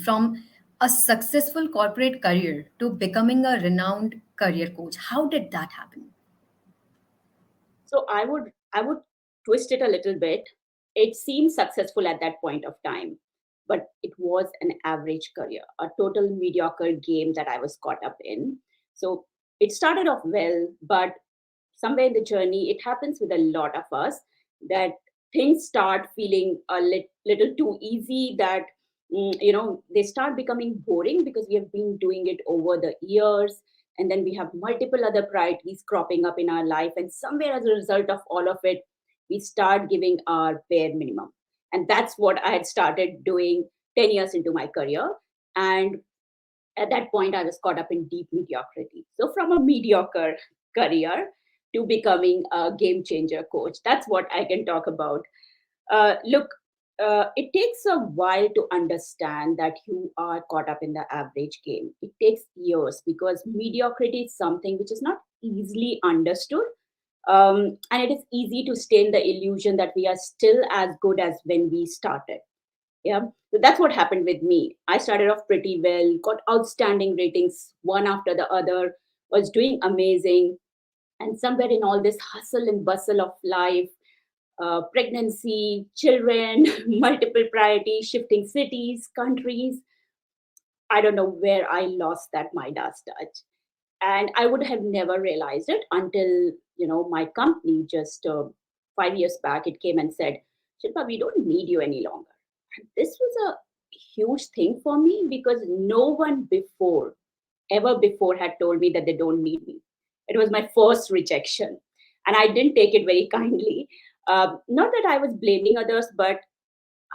from a successful corporate career to becoming a renowned career coach? How did that happen? So I would twist it a little bit. It seemed successful at that point of time, but it was an average career, a total mediocre game that I was caught up in. So it started off well, but somewhere in the journey, it happens with a lot of us that things start feeling a little too easy, that they start becoming boring because we have been doing it over the years, and then we have multiple other priorities cropping up in our life, and somewhere as a result of all of it, we start giving our bare minimum. And that's what I had started doing 10 years into my career. And at that point, I was caught up in deep mediocrity. So from a mediocre career to becoming a game changer coach, that's what I can talk about. Look, it takes a while to understand that you are caught up in the average game. It takes years because mediocrity is something which is not easily understood. And it is easy to stay in the illusion that we are still as good as when we started. Yeah, so that's what happened with me. I started off pretty well, got outstanding ratings one after the other, was doing amazing. And somewhere in all this hustle and bustle of life, pregnancy, children, multiple priorities, shifting cities, countries, I don't know where I lost that Midas touch. And I would have never realized it until, my company just 5 years back, it came and said, Shilpa, we don't need you any longer. And this was a huge thing for me because no one ever before had told me that they don't need me. It was my first rejection. And I didn't take it very kindly. Not that I was blaming others, but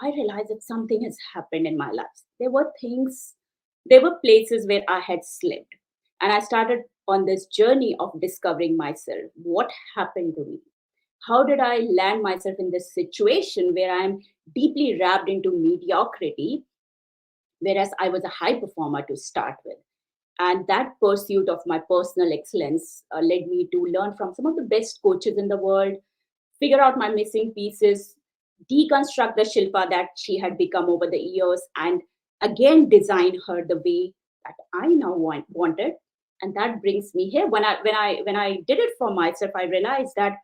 I realized that something has happened in my life. There were places where I had slipped. And I started on this journey of discovering myself. What happened to me? How did I land myself in this situation where I'm deeply wrapped into mediocrity, whereas I was a high performer to start with? And that pursuit of my personal excellence led me to learn from some of the best coaches in the world, figure out my missing pieces, deconstruct the Shilpa that she had become over the years, and again design her the way that I now wanted. And that brings me here. When I did it for myself, I realized that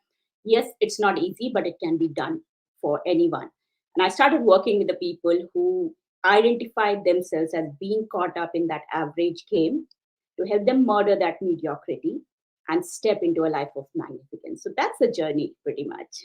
yes, it's not easy, but it can be done for anyone. And I started working with the people who identified themselves as being caught up in that average game to help them murder that mediocrity and step into a life of magnificence. So that's the journey pretty much.